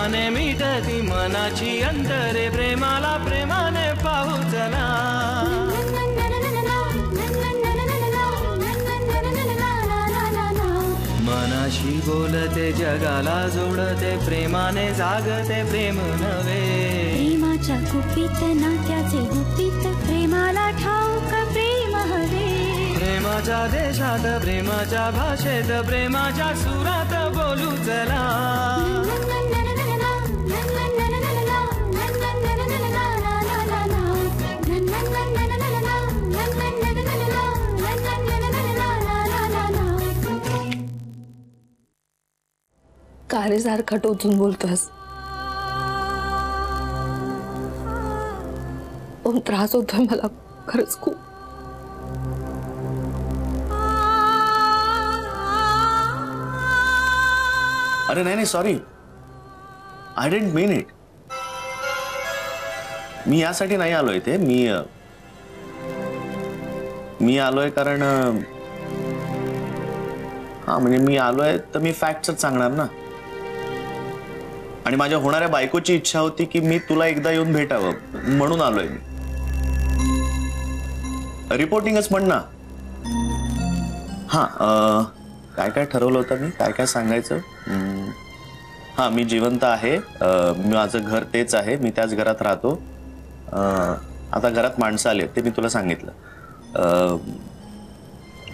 प्रेमाने मिटती मनाची अंतरे प्रेमाला प्रेमाने पाहू चला मनाशी बोलते जगाला जोडते प्रेमाने जागते प्रेम नवे प्रेमाच्या गुपित नात्याचे गुपित प्रेमाला ठाऊक प्रेम हवे प्रेमाच्या देशात प्रेमाच्या भाषेत प्रेमाच्या सुरात बोलू चला कारेसारखा टोचून बोलतोस पण त्रास होतोय मला खरंच खूप अरे नाही sorry I didn't mean it मी यासाठी नाही आलोय ते मी आलोय कारण हा म्हणजे मी आलोय तर मी फॅक्टच सांगणार ना आणि माझ्या होणाऱ्या बायकोची इच्छा होती की मी तुला एकदा येऊन भेटावं म्हणून आलोय मी रिपोर्टिंगच म्हण ना हा काय काय ठरवलं होतं मी काय काय सांगायचं हा मी जिवंत आहे माझं घर तेच आहे मी त्याच घरात राहतो आता घरात माणसं आली ते मी तुला सांगितलं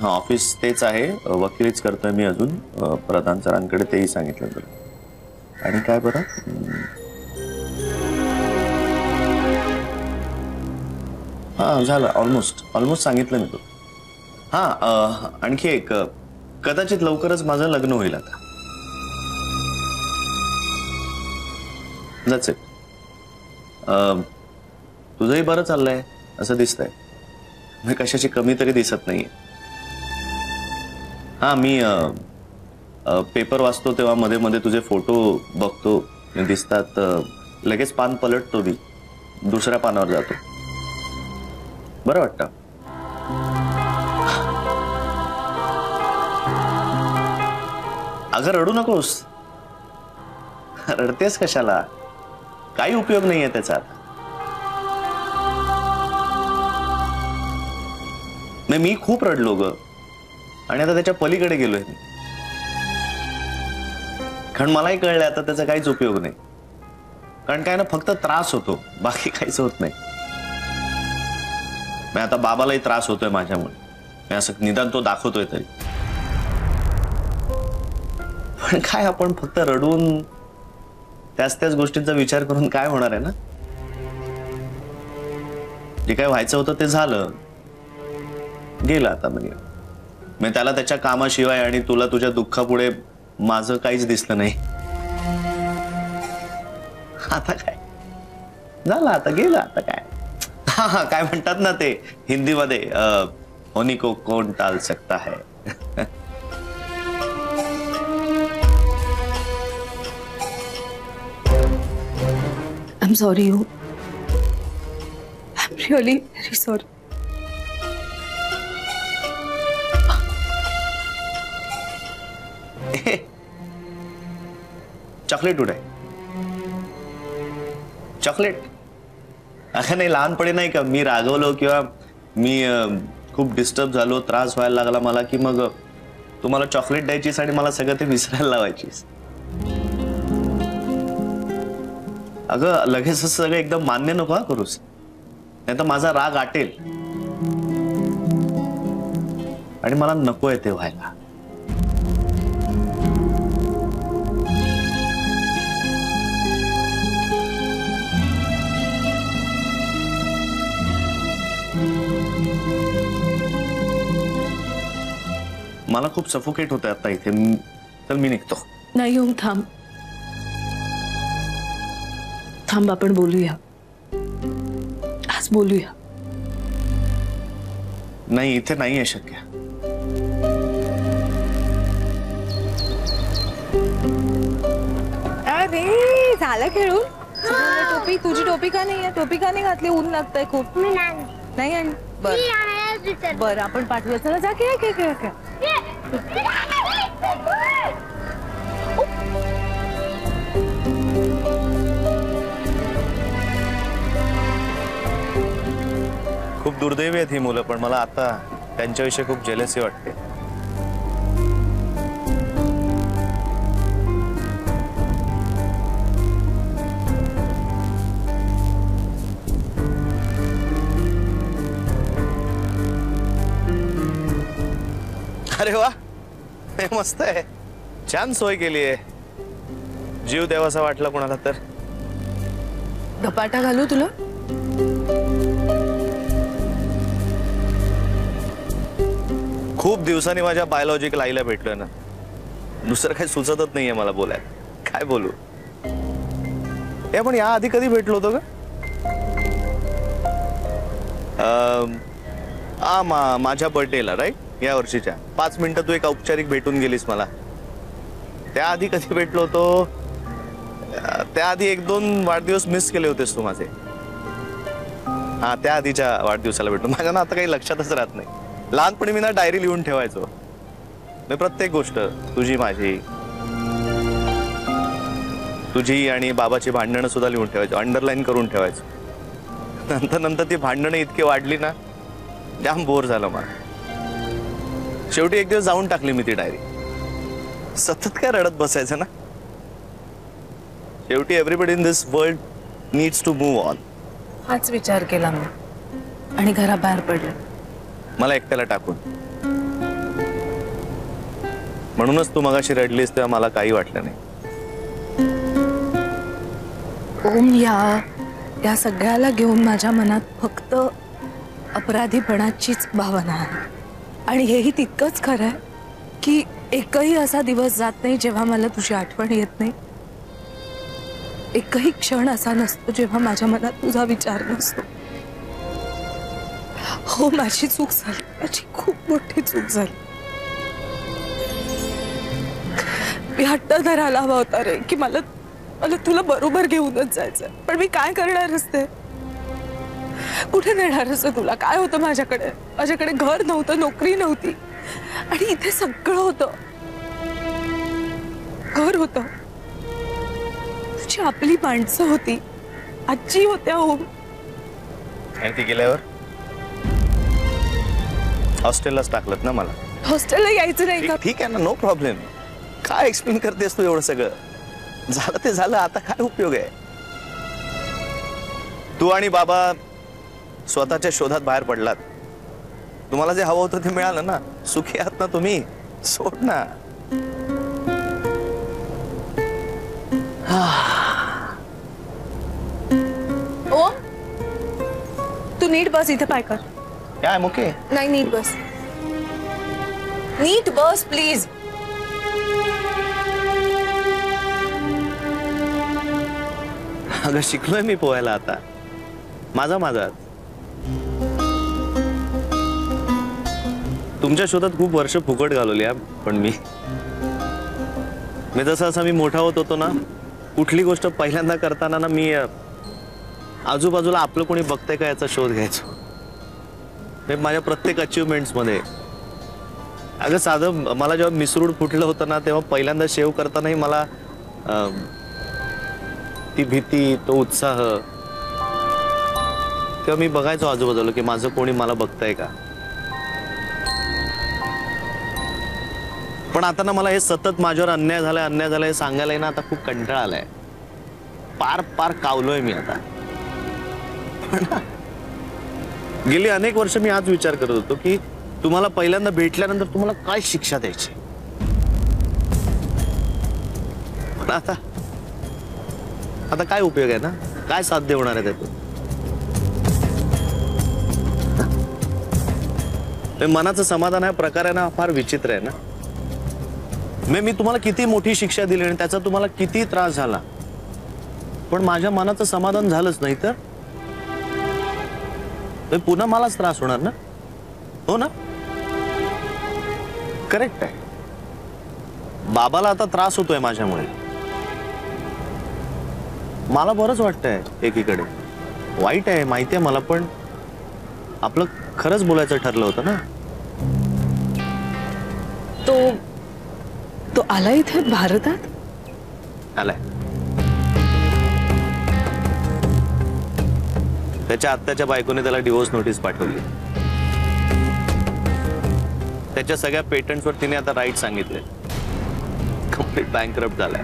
हा ऑफिस तेच आहे वकिलीच करतोय मी अजून प्रधान सरांकडे तेही सांगितलं तुला आणि काय बरं हा झालं ऑलमोस्ट सांगितलं मी तुला हा आणखी एक कदाचित लवकरच माझं लग्न होईल आता That's it. तुझंही बरं चाललंय असं दिसतंय मी कशाची कमी तरी दिसत नाहीये हा मी पेपर वाचतो तेव्हा मध्ये मध्ये तुझे फोटो बघतो दिसतात लगेच पान पलटतो मी दुसऱ्या पानावर जातो बरं वाटतं अगं रडू नकोस रडतेस कशाला काही उपयोग नाहीये त्याचा मी खूप रडलो ग आणि आता त्याच्या पलीकडे गेलोय मी कारण मलाही कळलं आता त्याचा काहीच उपयोग नाही कारण काय ना फक्त त्रास होतो बाकी काहीच होत नाही मी आता बाबालाही त्रास होतोय माझ्यामुळे मी असं निदान तो दाखवतोय तरी पण काय आपण फक्त रडून त्याच गोष्टींचा विचार करून काय होणार आहे ना जे काय व्हायचं होतं ते झालं गेलं आता म्हणजे त्याला त्याच्या कामाशिवाय आणि तुला तुझ्या दुःखापुढे माझं काहीच दिसलं नाही आता काय झालं आता गेलं आता काय हा काय म्हणतात ना ते हिंदीमध्ये होनी को कौन टाल सकता है I'm sorry you. I'm really very sorry. Chocolate उडाय चॉकलेट अगं नाही लहानपणी नाही का मी रागवलो किंवा मी खूप डिस्टर्ब झालो त्रास व्हायला लागला मला की मग तुम्हाला चॉकलेट द्यायचीस आणि मला सगळं ते विसरायला लावायचीस अगं लगेच सगळं एकदम मान्य नको हा करूस नाही तर माझा राग आटेल आणि मला नकोय ते व्हायला मला खूप सफोकेट होतंय आता इथे चल मी निघतो नाही येऊन थांब थांब आपण बोलूया आज बोलूया नाही इथे नाहीये शक्य अरे झालं खेळून टोपी तुझी टोपी का नाही टोपी का नाही घातली ऊन लागतंय खूप नाही आणि बरं आपण पाठवूया चला जा खेळ खेळ दुर्दैवी आहेत ही मुलं, पण मला आता त्यांच्याविषयी खूप जेलसी वाटते. अरे वा, हे मस्त आहे. छान सोय केली आहे. जीव देवासा वाटला कोणाला तर. धपाटा घालू तुला? खूप दिवसांनी माझ्या बायोलॉजिकल आईला भेटलोय ना, दुसरं काही सुचतच नाहीये मला बोलायला. काय बोलू? हे पण या आधी कधी भेटलो होतो का? माझ्या बर्थडेला, राईट? या वर्षीच्या 5 मिनिटं तू एक औपचारिक भेटून गेलीस मला. त्याआधी कधी भेटलो होतो? त्याआधी 1-2 वाढदिवस मिस केले होतेस तू माझे. हा, त्या आधीच्या वाढदिवसाला भेटलो. माझ्या ना आता काही लक्षातच राहत नाही. लहानपणी मी ना डायरी लिहून ठेवायचो. मी प्रत्येक गोष्ट तुझी, माझी, तुझी आणि बाबाची भांडणं सुद्धा लिहून ठेवायचो, अंडरलाईन करून ठेवायचो. नंतर ती भांडणं इतकी वाढली ना, जाम बोर झालं मला. शेवटी एक दिवस जाऊन टाकली मी ती डायरी. सतत काय रडत बसायचं ना. शेवटी everybody in this world needs to move on. हाच विचार केला मी आणि घराबाहेर पडले. मला एकट्याला टाकून. म्हणूनच तू मगाशी रडलीस तेव्हा मला काही वाटलं नाही. ओम, या सगळ्याला घेऊन माझ्या मनात फक्त अपराधीपणाचीच भावना आहे. आणि हेही तितकंच खरं आहे की एकही असा दिवस जात नाही जेव्हा मला तुझी आठवण येत नाही. एकही क्षण असा नसतो जेव्हा माझ्या मनात तुझा विचार नसतो. हो, माझी चूक झाली, माझी खूप मोठी चूक झाली. मी हट्ट धरायला हवा होता रे की मला तुला बरोबर घेऊनच जायचं. पण मी काय करणार असते? कुठे नेणार असते तुला? काय होतं माझ्याकडे? माझ्याकडे घर नव्हतं, नोकरी नव्हती, आणि इथे सगळं होतं. घर होतं, तुझी आपली माणसं होती, आजी होत्या. ओम, आणि ती गेल्यावर हॉस्टेललाच टाकलत ना मला. हॉस्टेलला यायचं नाही का? ठीक आहे ना, नो प्रॉब्लेम. काय एक्सप्लेन करतेस तू एवढं सगळं? झालं ते झालं, आता काय उपयोग आहे? तू आणि बाबा स्वतःच्या शोधात बाहेर पडलात. तुम्हाला जे हवं होतं ते मिळालं ना. सुखी आहात ना तुम्ही? सोड ना. ओम, तू नीट बस, इथे पाय कर. काय मुके? नाही, नीट बस, नीट बस प्लीज. अगं शिकलोय मी पोहायला आता. माझा तुमच्या शोधात खूप वर्ष फुकट घालवली. पण मी जसं मी मोठा होत होतो ना, कुठली गोष्ट पहिल्यांदा करताना ना मी आजूबाजूला आपलं कोणी बघतंय का याचा शोध घ्यायचो. माझ्या प्रत्येक अचिव्हमेंट्स मध्ये. अगं साधं मला जेव्हा मिसरूड फुटलं होतं ना, तेव्हा पहिल्यांदा शेव करतानाही मला ती भीती, तो उत्साह, तेव्हा मी बघायचो आजूबाजूला की माझं कोणी मला बघतंय का. पण आता ना मला हे सतत माझ्यावर अन्याय झालाय सांगायला ना आता खूप कंटाळा आलाय. पार कावलोय मी आता. पण गेली अनेक वर्ष मी आज विचार करत होतो की तुम्हाला पहिल्यांदा भेटल्यानंतर तुम्हाला काय शिक्षा द्यायची. पण आता काय उपयोग आहे ना? काय साध्य होणार आहे त्यातून? मनाचं समाधान हा प्रकार आहे ना, फार विचित्र आहे ना. मी तुम्हाला किती मोठी शिक्षा दिली आणि त्याचा तुम्हाला किती त्रास झाला, पण माझ्या मनाचं समाधान झालंच नाही तर पुन्हा मलाच त्रास होणार ना. हो ना? करेक्ट आहे. बाबाला आता त्रास होतोय माझ्यामुळे. मला बरंच वाटतंय एकीकडे. वाईट आहे माहिती आहे मला, पण आपलं खरंच बोलायचं ठरलं होतं ना. तो आला इथे भारतात? आलाय. त्याच्या आत्याच्या बायकोने त्याला डिवोर्स नोटीस पाठवली. त्याच्या सगळ्या पेटंट्सवर तिने आता राईट सांगितले. कम्प्लीट बँकरप्ट झालाय.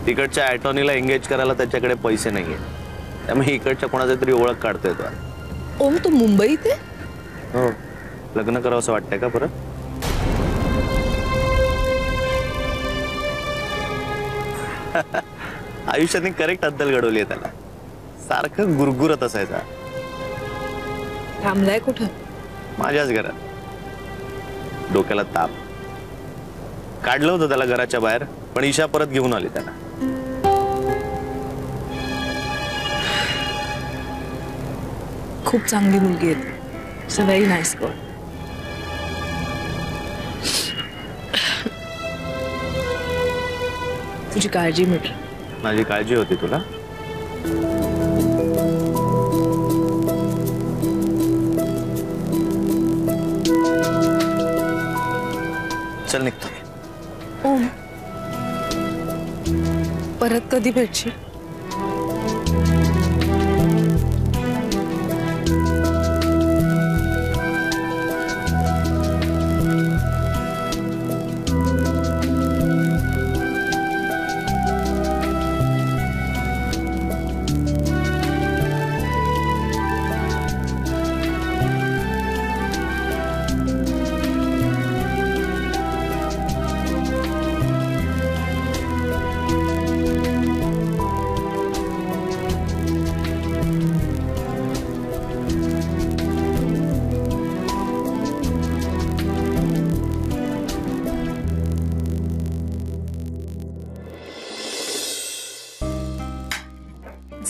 तिकडच्या अटॉर्नीला एंगेज करायला त्याच्याकडे पैसे नाहीये, त्यामुळे इकडच्या कोणाचा तरी ओळख काढतोय तो. ओम तू मुंबईत आहे? हो. लग्न करावं असं वाटतंय का परत? आयुष्याने करेक्ट अद्दल घडवली आहे त्याला. सारखं गुरगुरत असायचा. थांबलाय कुठं? माझ्याच घरात. डोक्याला ताप. काढलं होतं त्याला घराच्या बाहेर, पण ईशा परत घेऊन आली त्याला. खूप चांगली मुलगी आहे. It's a very nice girl. तुझी काळजी मिट. माझी काळजी होती तुला. चल निघतो. ओम, परत कधी भेटशील?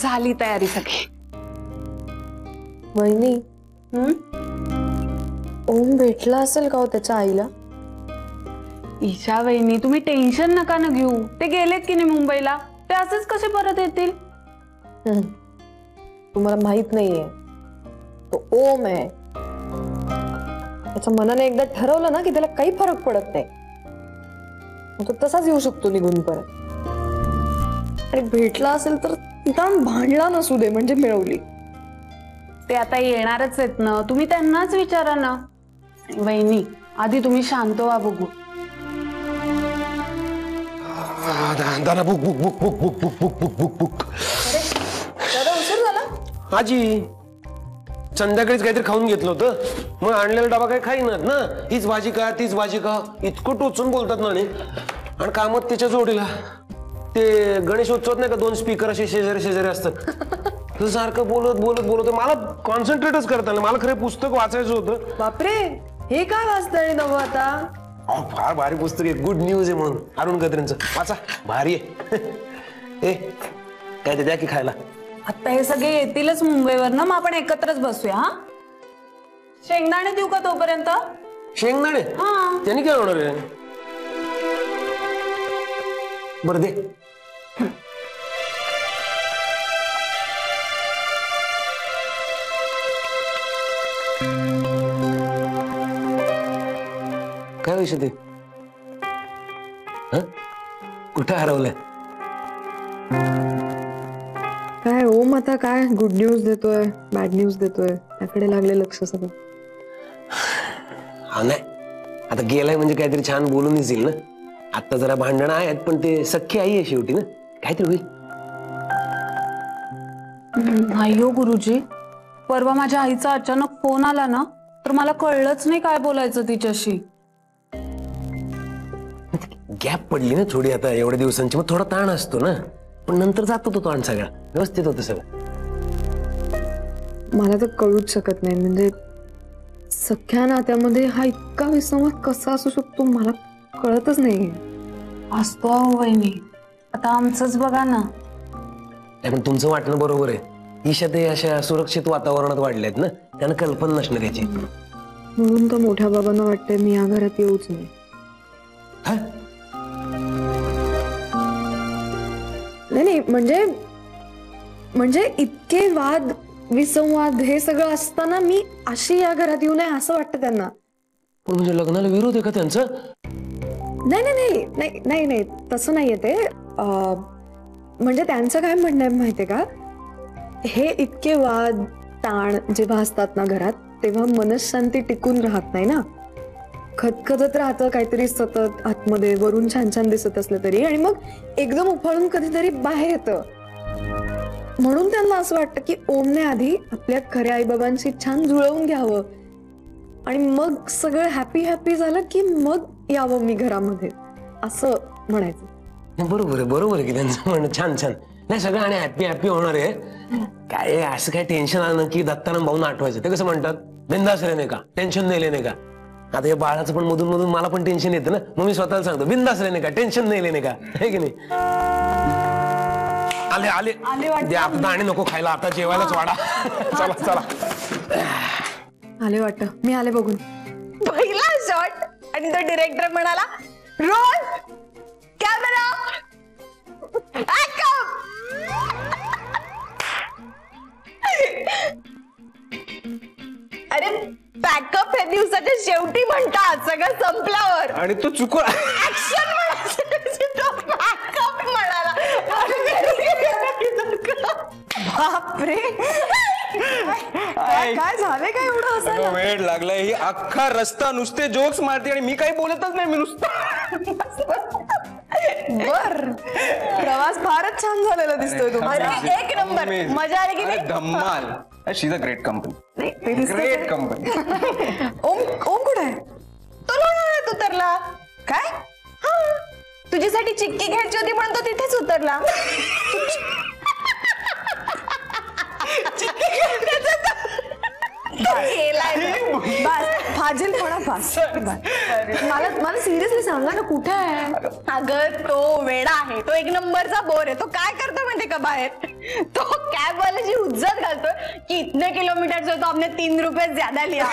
झाली तयारी सगळी. वहिनी, ओम भेटला असेल का हो त्याच्या आईला? ईशा वहिनी तुम्ही टेन्शन नका ना घेऊ. ते गेलेत की नाही मुंबईला, ते असेच कसे परत येतील? तुम्हाला माहित नाहीये, तो ओम आहे. त्याच्या मनाने एकदा ठरवलं ना की त्याला काही फरक पडत नाही. तो तसाच येऊ शकतो निघून परत. आणि भेटला असेल तर निदान भांडला नसू दे, म्हणजे मिळवली. ते आता येणारच आहेत ना, तुम्ही त्यांनाच विचारा ना. वहिनी आधी तुम्ही शांत व्हा बघू. दादा book book book book book book book book book book. दादा उशीर झाला. आजी संध्याकाळीच काहीतरी खाऊन घेतलं होतं, मग आणलेला डबा काही खाईनात ना. हीच भाजी का तीच भाजी का इतकं टोचून बोलतात ना. आणि कामात त्याच्या जोडीला ते गणेशोत्सवात नाही का 2 स्पीकर असे शेजारी शेजारी असतात. सारखं बोलत बोलत बोलत मला कॉन्सन्ट्रेटच करता नाही. मला खरं पुस्तक वाचायचं होतं. बापरे, हे काय वाचताय नवं आता? फार भारी पुस्तक आहे. गुड न्यूज आहे म्हणून अरुण गद्रेंचं. वाचा, भारी आहे. ए काय ते द्या की खायला. आता हे सगळे येतीलच मुंबईवर ना, मग आपण एकत्रच बसूया. हा, शेंगदाणे देऊ का तोपर्यंत? शेंगदाणे? हा. त्यांनी काय होणार आहे? बरं दे. काय विषय ते? कुठं हरवलंय? काय ओम आता काय गुड न्यूज देतोय, बॅड न्यूज देतोय, त्याकडे लागले लक्ष सगळं. हा नाही, आता गेलाय म्हणजे काहीतरी छान बोलूनच येईल ना. आता जरा भांडणं आहेत, पण ते सख्खी आई आहे शेवटी ना, काहीतरी होईल. नाही हो गुरुजी, परवा माझ्या आईचा अचानक फोन आला ना, तर मला कळलंच नाही काय बोलायचं तिच्याशी. गॅप पडली ना थोडी आता एवढ्या दिवसांची, मग थोडा ताण असतो ना, पण नंतर जातो तो ताण सगळा, व्यवस्थित होतं सगळं. मला तर कळूच शकत नाही, म्हणजे सख्या नात्यामध्ये हा इतका विसंवाद कसा असू शकतो मला कळतच नाही. असतो अहो वहिनी, आता आमचंच बघा ना. पण तुमचं वाटणं बरोबर आहे. ईशा ते अशा सुरक्षित वातावरणात वाढलेत ना, त्यांना कल्पना नसणार याची. म्हणून तर मोठ्या बाबांना वाटतंय मी या घरात येऊच नाही. नाही म्हणजे इतके वाद विसंवाद हे सगळं असताना मी अशी या घरात येऊ नये असं वाटतं त्यांना. पण म्हणजे लग्नाला विरोध आहे का त्यांचा? नाही नाही नाही नाही नाही तसं नाहीये ते. म्हणजे त्यांचं काय म्हणणं आहे माहितीये का, हे इतके वाद ताण जेव्हा असतात ना घरात, तेव्हा मनशांती टिकून राहत नाही ना. खतखतत राहतं काहीतरी सतत आतमध्ये, वरून छान छान दिसत असलं तरी, आणि मग एकदम उफाळून कधीतरी बाहेर येतं. म्हणून त्यांना असं वाटतं की ओमने आधी आपल्या खऱ्या आईबाबांशी छान जुळवून घ्यावं आणि मग सगळं हॅपी हॅपी झालं की मग यावं मी घरामध्ये, असं म्हणायचं. बरोबर आहे की त्यांचं म्हणणं. छान छान. नाही सगळं आणि हॅपी हॅपी होणार आहे. काय असं काय टेन्शन आलं की दत्तानं भाऊन आठवायचं. ते कसं म्हणतात, बिंदास रे नाही का, टेन्शन नाही लेने का. आता या बाळाचं पण मधून मधून मला पण टेन्शन येतं ना, मग मी स्वतःला सांगतो बिंदास रे नाही का, टेन्शन नाही लेने का, है की नाही. आले आले आले आता आणि नको खायला, आता जेवायलाच वाढा. चला चला. आले वाटतं. मी आले बघून. पहिला शॉट आणि तो डिरेक्टर म्हणाला रोल कॅमेरा ऍक्शन. अरे बॅकअप हे दिवसाच्या शेवटी म्हणतात, सगळं संपल्यावर. आणि तो चुकून ऍक्शन बॅकअप म्हणाला. बापरे, काय झालंय काय एवढं असं. वेळ लागलाय. ही अख्खा रस्ता नुसते जोक्स मारते आणि मी काही बोलतच नाही. मी नुसतं. बर, प्रवास फारच छान झालेला दिसतोय तुम्हाला. एक नंबर मजा आली की नाही. धम्माल. She is a great company. Great company. Om कुठे आहे? तो लोणावळ्यात उतरला. काय? तुझ्यासाठी चिक्की घ्यायची होती म्हणून तो तिथेच उतरला. फाजीलपणा फास. मला सिरियसली सांगा ना, कुठे आहे? अगं तो वेडा आहे, तो एक नंबरचा बोर आहे. तो काय करतो माहितीये का बाहेर, तो कॅब वाल्याची हुज्जत घालतोय की इतने किलोमीटर से तो आपने 3 रुपये ज्यादा लिया.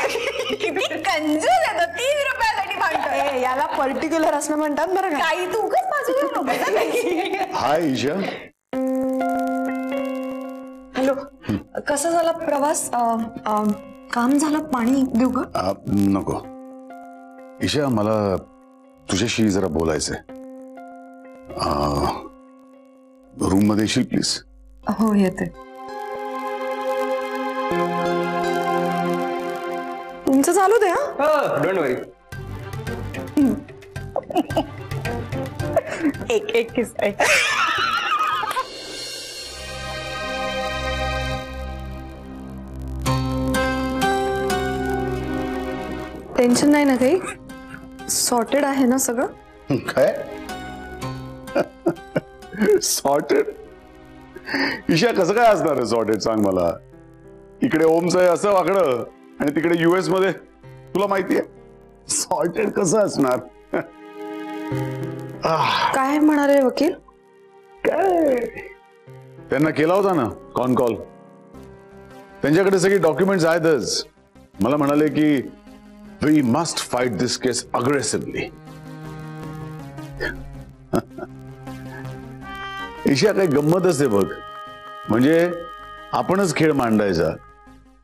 किती कंजूस आहे तो, 3 रुपयासाठी भांडतोय. याला पर्टिक्युलर असं म्हणतात बरं का. काही तू उगाच बाजूला नको. हाय ईशा. हॅलो, कसा झाला प्रवास? काम झालं? पाणी देऊ का? नको ईशा, मला तुझ्याशी जरा बोलायचंय. रूम मध्ये येशील प्लीज? हो येते. तुमचं चालू दे. डोंट वरी. एक किस्सा. टेन्शन नाही ना काही? सॉर्टेड आहे ना सगळं? काय सॉर्टेड? ईशा कसं काय असणार आहे सॉर्टेड, सांग मला. इकडे ओमचं आहे असं वाकडं आणि तिकडे US मध्ये तुला माहितीये. सॉर्टेड कसं असणार? काय म्हणाले वकील? काय त्यांना केला होता ना कॉल. त्यांच्याकडे सगळी डॉक्युमेंट्स आहेतच. मला म्हणाले की we must fight this case aggressively. Isha काही गंमतच आहे बघ. म्हणजे आपणच खेळ मांडायचा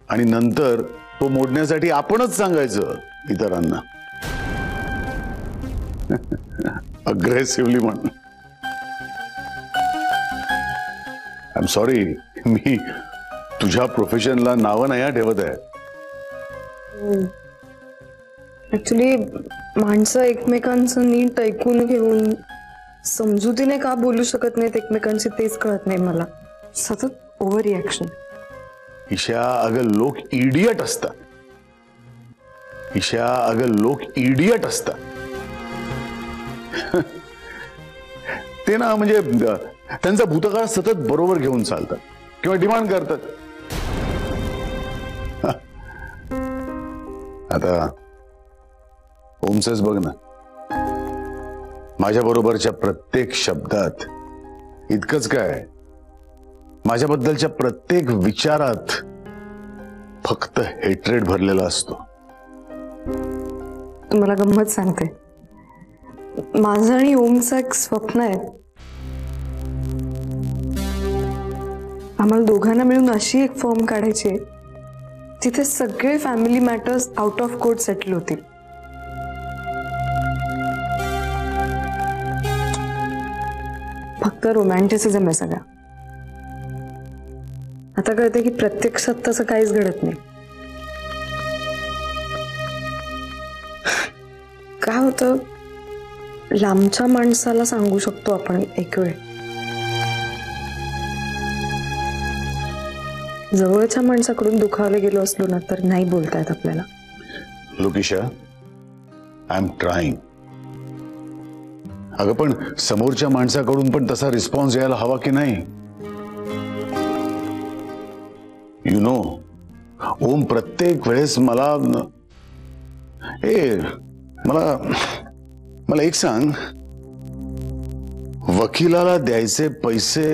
आणि नंतर तो मोडण्यासाठी आपणच सांगायचं इतरांना. अग्रेसिव्हली म्हण. आय एम सॉरी, मी तुझ्या प्रोफेशनला नावं नाही ठेवत आहे. ऍक्च्युली माणसं एकमेकांचं नीट ऐकून घेऊन समजुतीने का बोलू शकत नाहीत एकमेकांशी तेच कळत नाही मला. सतत ओव्हर रिॲक्शन. ईशा, अगं लोक इडियट असतात. ईशा, अगं लोक इडियट असतात. ते ना म्हणजे त्यांचा भूतकाळ सतत बरोबर घेऊन चालतात किंवा डिमांड करतात. आता ओमचंच बघ ना, माझ्या बरोबरच्या प्रत्येक शब्दात इतकंच काय, माझ्याबद्दलच्या प्रत्येक विचारात फक्त हेट्रेड भरलेला असतो. तुम्हाला गंमत सांगते, माझं आणि ओमचं एक स्वप्न आहे. आम्हाला दोघांना मिळून अशी एक फर्म काढायची आहे जिथे सगळे family matters out of court settle होतील. फक्त रोमॅन्टिसिझम आहे सगळा. आता आता कळते की प्रत्यक्षात तसं काहीच घडत नाही. काय होतं, लांबच्या माणसाला सांगू शकतो आपण एक वेळ, जवळच्या माणसाकडून दुखावले गेलो असलो ना तर नाही बोलता येत आपल्याला. लोकेशा, आय एम ट्राईंग. अगं पण समोरच्या माणसाकडून पण तसा रिस्पॉन्स यायला हवा की नाही. यु नो, ओम प्रत्येक वेळेस मला मला एक सांग, वकिलाला द्यायचे पैसे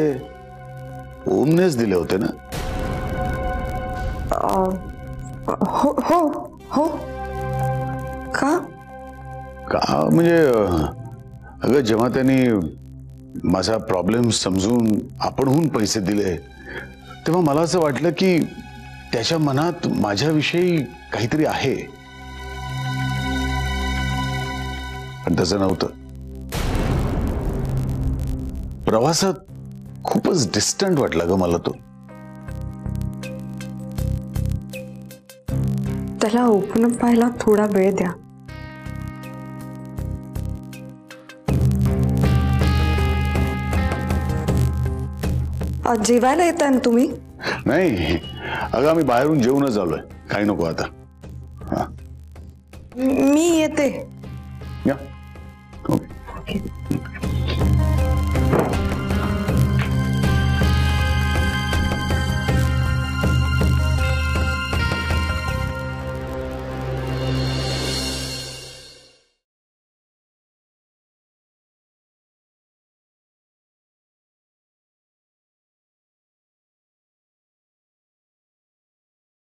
ओमनेच दिले होते ना? हो हो हो. का म्हणजे अगं, जेव्हा त्यांनी माझा प्रॉब्लेम समजून आपणहून पैसे दिले तेव्हा मला असं वाटलं की त्याच्या मनात माझ्याविषयी काहीतरी आहे, पण तसं नव्हतं. प्रवासात खूपच डिस्टंट वाटला ग मला तो. त्याला ओपन अप व्हायला थोडा वेळ द्या. जेवायला येताय ना तुम्ही? नाही अगं, आम्ही बाहेरून जेवूनच आलोय, काही नको आता. मी येते. या. ओके.